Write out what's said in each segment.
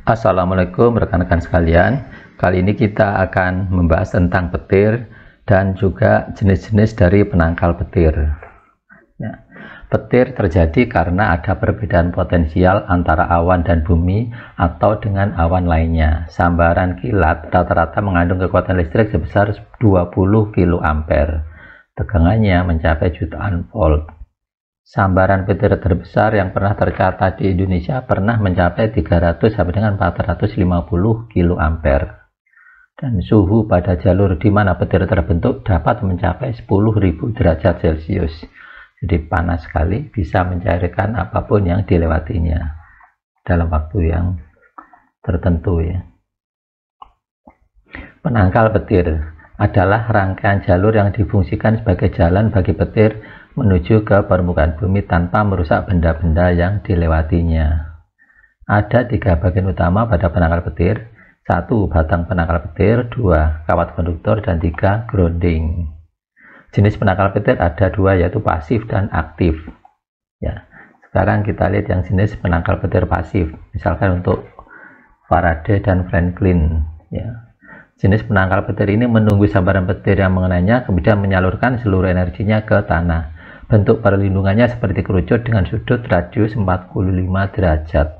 Assalamualaikum rekan-rekan sekalian. Kali ini kita akan membahas tentang petir dan juga jenis-jenis dari penangkal petir. Ya, petir terjadi karena ada perbedaan potensial antara awan dan bumi atau dengan awan lainnya. Sambaran kilat rata-rata mengandung kekuatan listrik sebesar 20 kA. Tegangannya mencapai jutaan volt. Sambaran petir terbesar yang pernah tercatat di Indonesia pernah mencapai 300 sampai dengan 450 kA. Dan suhu pada jalur di mana petir terbentuk dapat mencapai 10.000 derajat Celcius. Jadi panas sekali, bisa mencairkan apapun yang dilewatinya dalam waktu yang tertentu ya. Penangkal petir adalah rangkaian jalur yang difungsikan sebagai jalan bagi petir menuju ke permukaan bumi tanpa merusak benda-benda yang dilewatinya. Ada 3 bagian utama pada penangkal petir. 1. Batang penangkal petir, 2. Kawat konduktor, dan 3. Grounding. Jenis penangkal petir ada 2, yaitu pasif dan aktif. Ya, sekarang kita lihat yang jenis penangkal petir pasif. Misalkan untuk Faraday dan Franklin. Ya. Jenis penangkal petir ini menunggu sambaran petir yang mengenainya, kemudian menyalurkan seluruh energinya ke tanah. Bentuk perlindungannya seperti kerucut dengan sudut radius 45 derajat.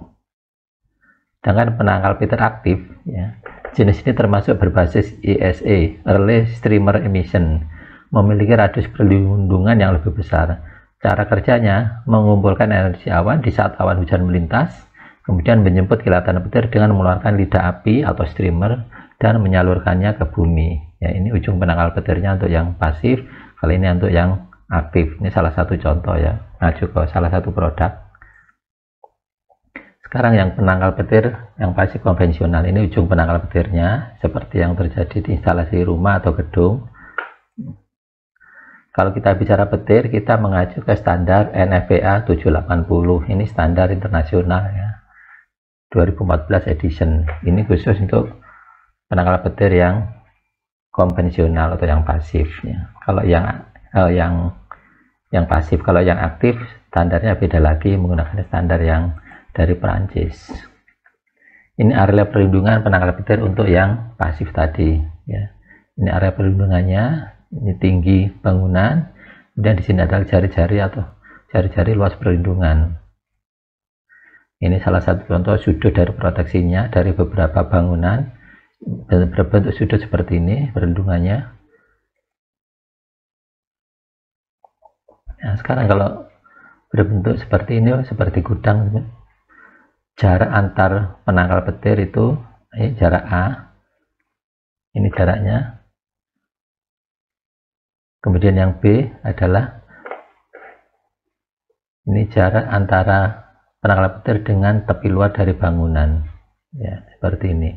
Sedangkan penangkal petir aktif, ya, jenis ini termasuk berbasis ESE, Early Streamer Emission, memiliki radius perlindungan yang lebih besar. Cara kerjanya mengumpulkan energi awan di saat awan hujan melintas, kemudian menjemput kilatan petir dengan mengeluarkan lidah api atau streamer dan menyalurkannya ke bumi. Ya, ini ujung penangkal petirnya untuk yang pasif, kali ini untuk yang aktif. Ini salah satu contoh ya, ngacu ke salah satu produk. Sekarang yang penangkal petir yang pasif konvensional, ini ujung penangkal petirnya seperti yang terjadi di instalasi rumah atau gedung. Kalau kita bicara petir, kita mengacu ke standar NFPA 780. Ini standar internasional ya, 2014 edition. Ini khusus untuk penangkal petir yang konvensional atau yang pasif ya. Kalau yang pasif, kalau yang aktif standarnya beda lagi, menggunakan standar yang dari Perancis. Ini area perlindungan penangkal petir untuk yang pasif tadi ya. Ini area perlindungannya, ini tinggi bangunan, kemudian di sini adalah jari-jari atau jari-jari luas perlindungan. Ini salah satu contoh sudut dari proteksinya dari beberapa bangunan berbentuk sudut seperti ini perlindungannya. Nah, sekarang kalau berbentuk seperti ini, seperti gudang, jarak antar penangkal petir itu jarak A, ini jaraknya. Kemudian yang B adalah ini jarak antara penangkal petir dengan tepi luar dari bangunan ya, seperti ini.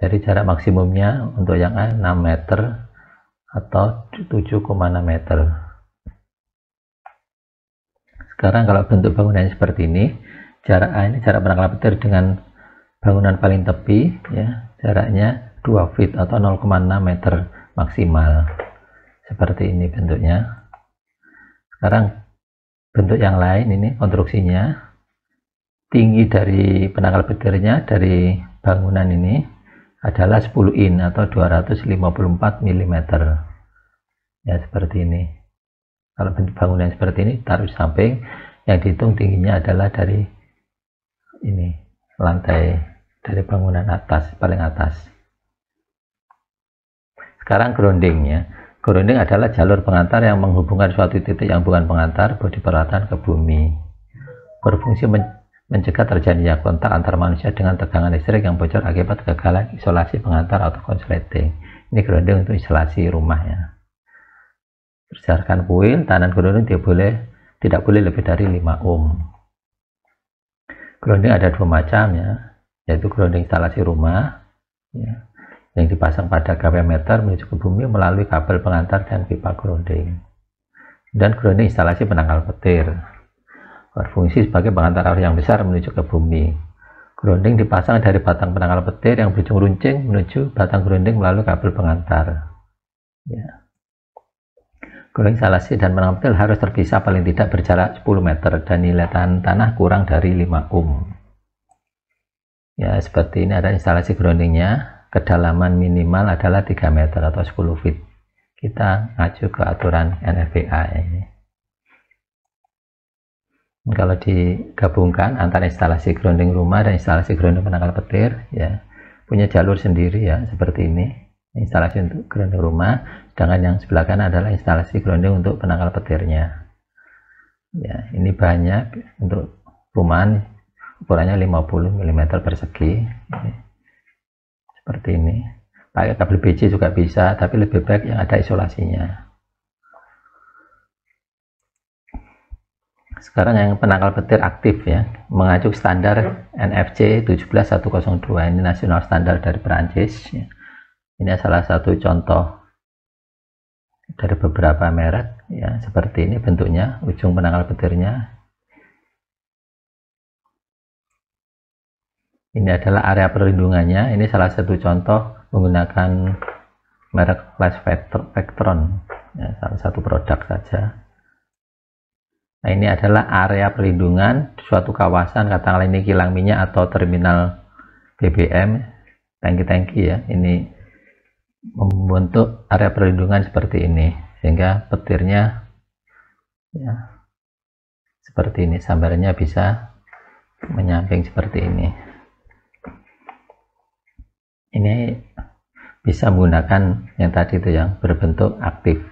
Jadi jarak maksimumnya untuk yang A 6 meter atau 7,6 meter. Sekarang kalau bentuk bangunan seperti ini, jarak A ini jarak penangkal petir dengan bangunan paling tepi ya, jaraknya 2 feet atau 0,6 meter maksimal. Seperti ini bentuknya. Sekarang bentuk yang lain, ini konstruksinya. Tinggi dari penangkal petirnya dari bangunan ini adalah 10 in atau 254 mm. Ya, seperti ini. Kalau bentuk bangunan seperti ini, taruh di samping, yang dihitung tingginya adalah dari ini, lantai dari bangunan atas, paling atas. Sekarang groundingnya. Grounding adalah jalur pengantar yang menghubungkan suatu titik yang bukan pengantar bodi peralatan ke bumi. Berfungsi mencegah terjadinya kontak antar manusia dengan tegangan listrik yang bocor akibat kegagalan isolasi pengantar atau konsleting. Ini grounding untuk isolasi rumahnya. Berdasarkan kuil, tahanan grounding tidak boleh lebih dari 5 ohm. Grounding ada 2 macam ya, yaitu grounding instalasi rumah ya, yang dipasang pada gawe meter menuju ke bumi melalui kabel pengantar dan pipa grounding. Dan grounding instalasi penangkal petir berfungsi sebagai pengantar arus yang besar menuju ke bumi. Grounding dipasang dari batang penangkal petir yang berujung runcing menuju batang grounding melalui kabel pengantar ya. Goreng instalasi dan penangkal petir harus terpisah paling tidak berjarak 10 meter dan nilai tanah kurang dari 5 ohm. Ya, seperti ini ada instalasi groundingnya. Kedalaman minimal adalah 3 meter atau 10 feet. Kita ngacu ke aturan NFPA ini. Kalau digabungkan antara instalasi grounding rumah dan instalasi grounding penangkal petir, ya punya jalur sendiri ya, seperti ini. Instalasi untuk grounding rumah, sedangkan yang sebelah kanan adalah instalasi grounding untuk penangkal petirnya. Ya, ini banyak untuk rumahan, ukurannya 50 mm persegi. Seperti ini. Pakai kabel BC juga bisa, tapi lebih baik yang ada isolasinya. Sekarang yang penangkal petir aktif ya, mengacu standar NFC 17102, ini nasional standar dari Perancis. Ini salah satu contoh dari beberapa merek ya, seperti ini bentuknya, ujung penangkal petirnya. Ini adalah area perlindungannya. Ini salah satu contoh menggunakan merek Flash Vectron ya, salah satu produk saja. Nah, ini adalah area perlindungan suatu kawasan, katakanlah ini kilang minyak atau terminal BBM, tangki-tangki ya. Ini membentuk area perlindungan seperti ini, sehingga petirnya ya, seperti ini, sambarannya bisa menyamping seperti ini. Ini bisa menggunakan yang tadi itu yang berbentuk aktif.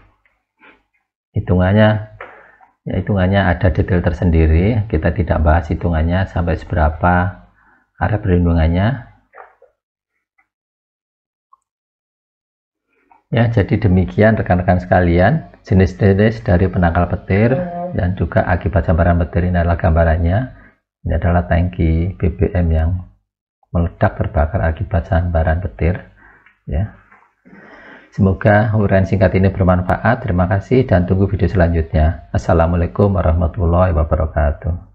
Hitungannya ada detail tersendiri, kita tidak bahas hitungannya sampai seberapa area perlindungannya. Ya, jadi demikian rekan-rekan sekalian, jenis-jenis dari penangkal petir dan juga akibat sambaran petir. Ini adalah gambarannya. Ini adalah tangki BBM yang meledak terbakar akibat sambaran petir. Ya. Semoga uraian singkat ini bermanfaat. Terima kasih dan tunggu video selanjutnya. Assalamualaikum warahmatullahi wabarakatuh.